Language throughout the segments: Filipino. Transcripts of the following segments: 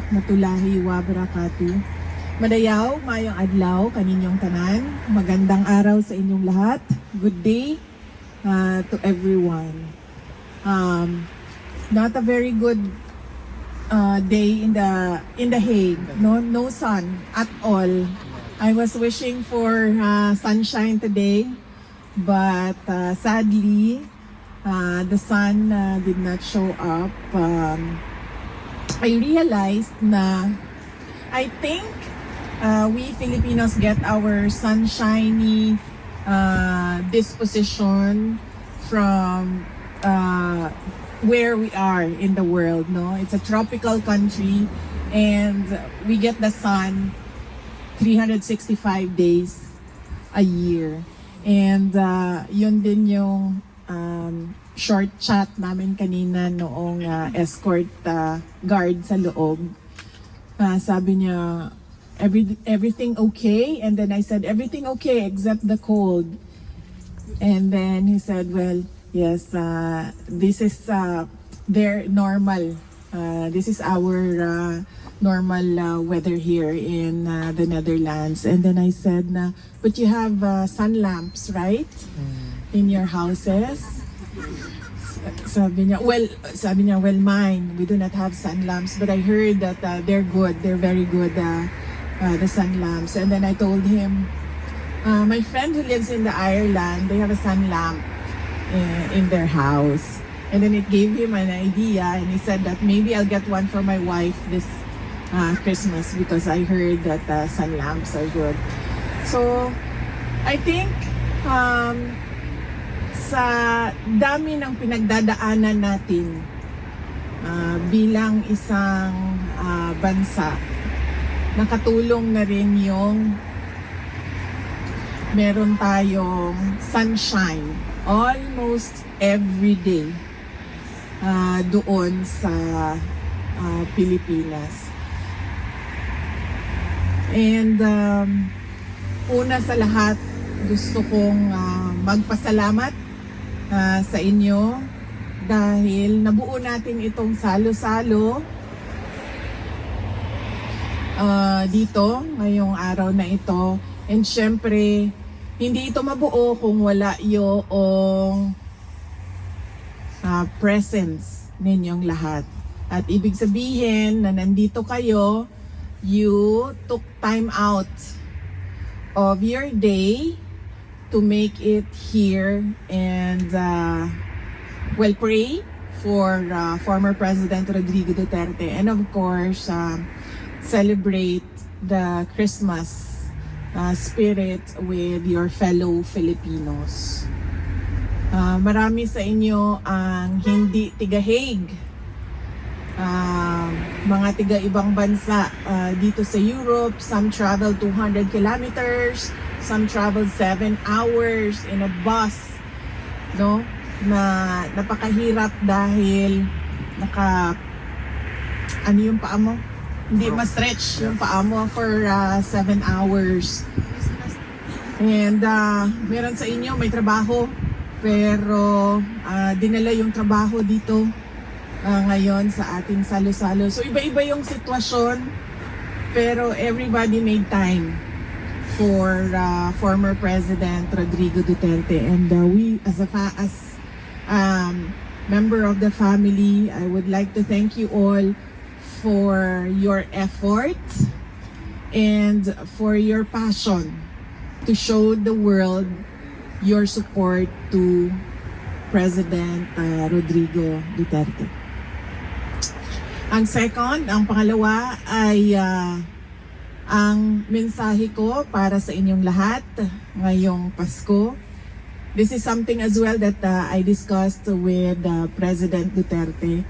warahmatullahi wabarakatuh. Madayaw, mayong adlaw kaninyong tanan. Magandang araw sa inyong lahat. Good day to everyone. Not a very good day in the Hague. No sun at all. I was wishing for sunshine today, but sadly the sun did not show up. I realized na I think we Filipinos get our sunshiny disposition from where we are in the world. No, it's a tropical country, and we get the sun 365 days a year. And yun din yung short chat namin kanina noong escort guard sa loob. Sabi niya, everything okay? And then I said, everything okay except the cold. And then he said, well, yes, this is their normal. This is our normal weather here in the Netherlands. And then I said, but you have sun lamps, right? In your houses? Sabi niya, well, mine, we do not have sun lamps, but I heard that they're good, they're very good, the sun lamps. And then I told him, my friend who lives in the Ireland, they have a sun lamp in their house. And then it gave him an idea, and he said that maybe I'll get one for my wife this Christmas because I heard that sun lamps are good. So, I think, sa dami ng pinagdadaanan natin bilang isang bansa, nakatulong na rin yung meron tayong sunshine almost every day doon sa Pilipinas. And una sa lahat, gusto kong magpasalamat sa inyo dahil nabuo natin itong salo-salo dito ngayong araw na ito. And syempre, hindi ito mabuo kung wala yung presence ninyong lahat. At ibig sabihin na nandito kayo, you took time out of your day to make it here, and well, pray for former President Rodrigo Duterte, and of course celebrate the Christmas spirit with your fellow Filipinos. Marami sa inyo ang hindi tiga Hague, mga tiga ibang bansa dito sa Europe. Some travel 200 kilometers, some travel 7 hours in a bus, no? Na napakahirap dahil ano yung paa mo? Hindi ma-stretch yung paa mo for 7 hours. And meron sa inyo may trabaho, pero dinala yung trabaho dito ngayon sa ating salo-salo. So iba-iba yung sitwasyon, pero everybody made time for former President Rodrigo Duterte. And we as member of the family, I would like to thank you all for your effort and for your passion to show the world your support to President Rodrigo Duterte. Ang pangalawa ay ang mensahe ko para sa inyong lahat ngayong Pasko. This is something as well that I discussed with President Duterte,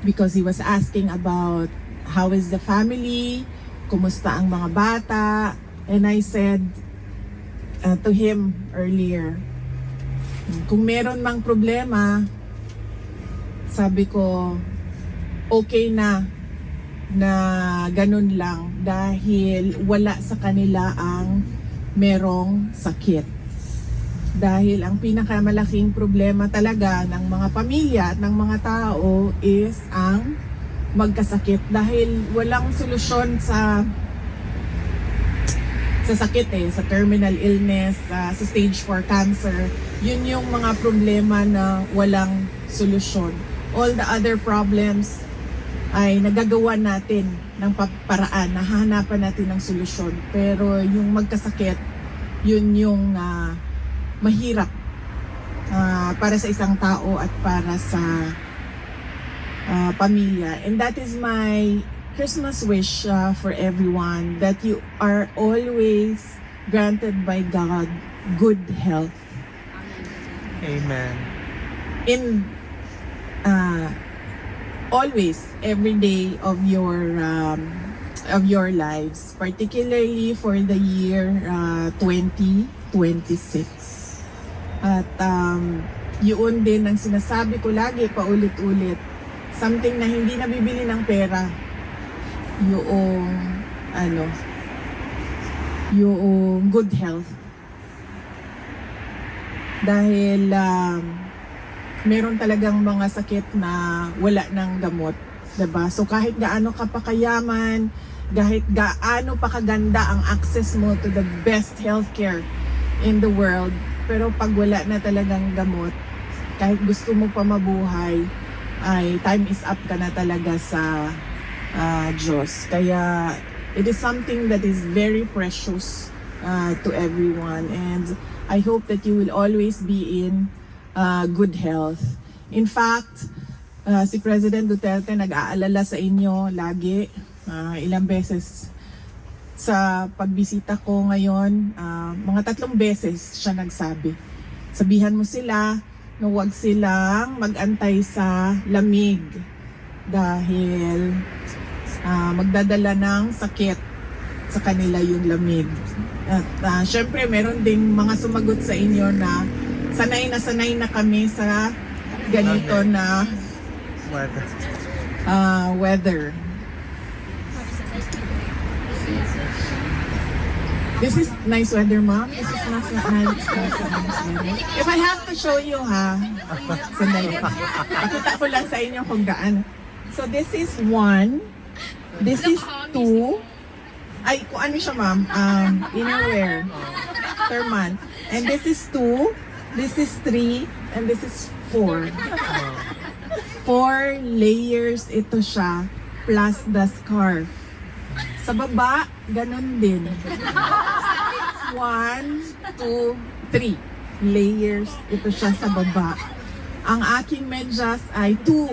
because he was asking about how is the family, kumusta ang mga bata, and I said to him earlier, kung meron mang problema, sabi ko, okay na ganun lang dahil wala sa kanila ang merong sakit. Dahil ang pinakamalaking problema talaga ng mga pamilya at ng mga tao is ang magkasakit dahil walang solusyon sa sakit sa terminal illness, sa stage 4 cancer. Yun yung mga problema na walang solusyon. All the other problems ay nagagawa natin ng paraan, nahahanapan natin ng solusyon. Pero yung magkasakit, yun yung mahirap para sa isang tao at para sa pamilya. And that is my Christmas wish for everyone, that you are always granted by God good health. Amen. In always, every day of your lives, particularly for the year 2026. At yun din ang sinasabi ko lagi, paulit-ulit, something na hindi nabibili ng pera, yung good health. Dahil meron talagang mga sakit na wala ng gamot, diba? So kahit gaano ka pa kayaman, kahit gaano pa kaganda ang access mo to the best healthcare in the world, pero pag wala na talagang gamot, kahit gusto mo pa mabuhay, ay time is up ka na talaga sa Diyos. Kaya it is something that is very precious to everyone, and I hope that you will always be in good health. In fact, si President Duterte nag-aalala sa inyo lagi, ilang beses sa pagbisita ko ngayon, mga 3 beses siya nagsabi. Sabihan mo sila na huwag silang mag-antay sa lamig dahil magdadala ng sakit sa kanila yung lamig. At syempre meron ding mga sumagot sa inyo na sanay na kami sa ganito na weather. This is nice weather, Mom. This is not nice weather. If I have to show you, sandali. Pakita ko lang sa inyo kung gaan. So this is 1. This is 2. Ay, kung ano siya, Ma'am? Innerwear. Per month. And this is 2. This is 3. And this is 4. 4 layers ito siya. Plus the scarf. Sa baba, ganun din. 1, 2, 3 layers ito siya sa baba. Ang aking medyas ay 2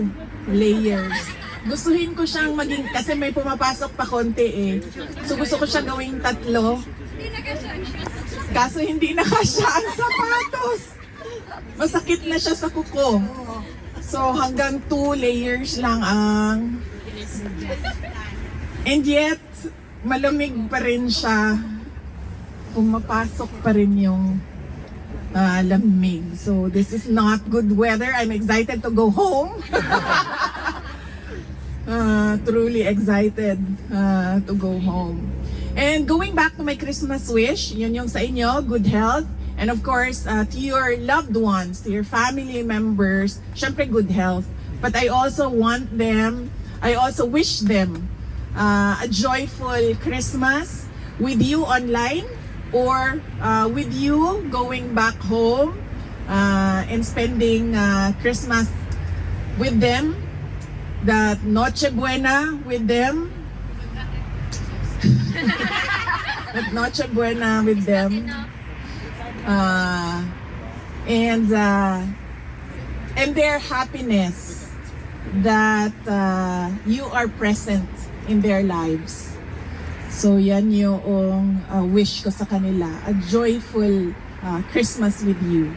layers. Gustuhin ko siyang maging, kasi may pumapasok pa konti So gusto ko siya gawing 3. Kaso hindi na kasya ang sapatos. Masakit na siya sa kuko. So hanggang 2 layers lang ang... And yet, malamig pa rin siya. Pumapasok pa rin yung lamig. So this is not good weather. I'm excited to go home. Truly excited to go home. And going back to my Christmas wish, yun yung sa inyo, good health. And of course, to your loved ones, to your family members, syempre good health. But I also wish them a joyful Christmas with you online or with you going back home and spending Christmas with them. That Noche Buena with them. That Noche Buena with them. And their happiness that you are present in their lives. So yan yung wish ko sa kanila. A joyful Christmas with you.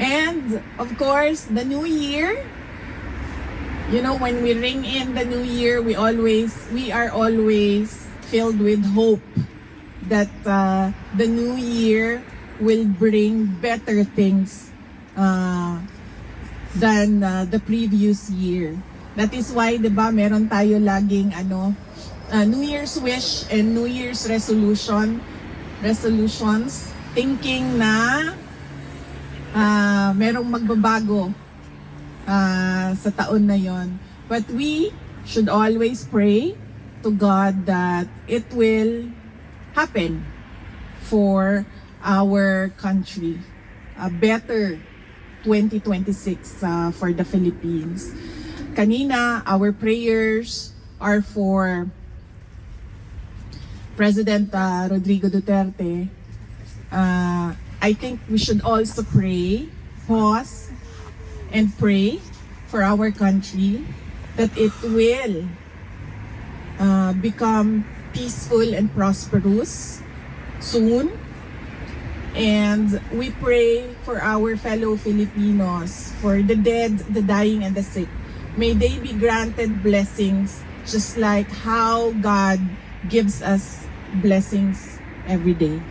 And of course, the New Year. You know, when we ring in the New Year, we are always filled with hope that the New Year will bring better things than the previous year. That is why, 'di ba, meron tayo laging New Year's wish and New Year's resolutions, thinking na merong magbabago sa taon na yon. But we should always pray to God that it will happen for our country. A better 2026 for the Philippines. Kanina, our prayers are for President Rodrigo Duterte. I think we should also pause and pray for our country that it will become peaceful and prosperous soon. And we pray for our fellow Filipinos, for the dead, the dying, and the sick. May they be granted blessings just like how God gives us blessings every day.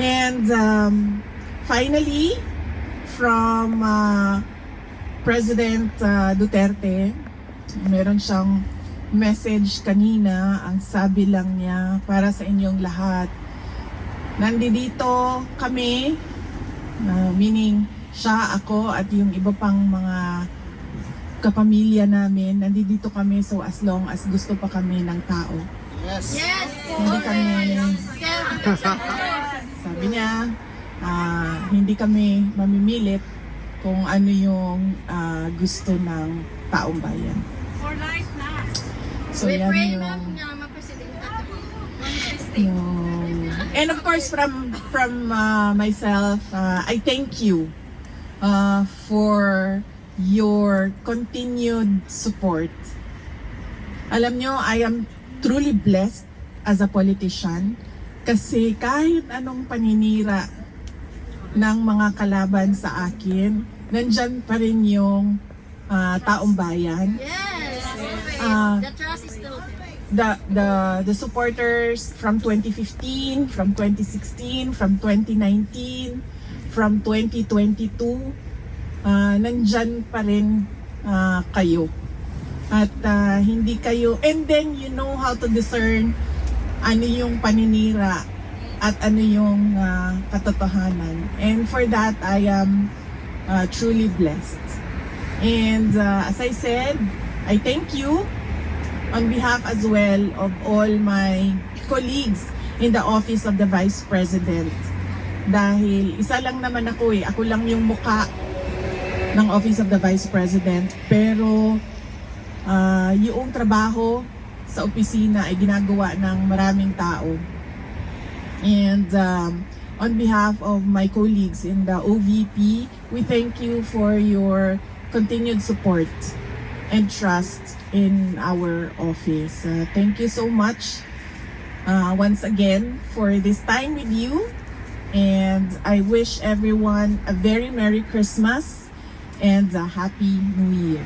And finally, from President Duterte, meron siyang message kanina. Ang sabi lang niya, para sa inyong lahat, nandito kami, meaning siya, ako, at yung iba pang mga kapamilya namin, nandito kami so as long as gusto pa kami ng tao. Yes. Hindi kami, sabi niya, hindi kami mamimilit kung ano yung gusto ng taong bayan. For life na. So We yan pray yung, na ma-presidente. yung, and of course from myself, I thank you for your continued support. Alam nyo, I am truly blessed as a politician kasi kahit anong paninira ng mga kalaban sa akin, nandyan pa rin yung taong bayan. Yes. The trust is still there. The supporters from 2015, from 2016, from 2019, from 2022, nandyan pa rin kayo. At hindi kayo, and then you know how to discern ano yung paninira at ano yung katotohanan. And for that, I am truly blessed. And as I said, I thank you on behalf as well of all my colleagues in the Office of the Vice President. Dahil isa lang naman ako ako lang yung muka ng Office of the Vice President. Pero yung trabaho sa opisina ay ginagawa ng maraming tao. And on behalf of my colleagues in the OVP, we thank you for your continued support and trust in our office. Thank you so much once again for this time with you. And I wish everyone a very Merry Christmas and a Happy New Year.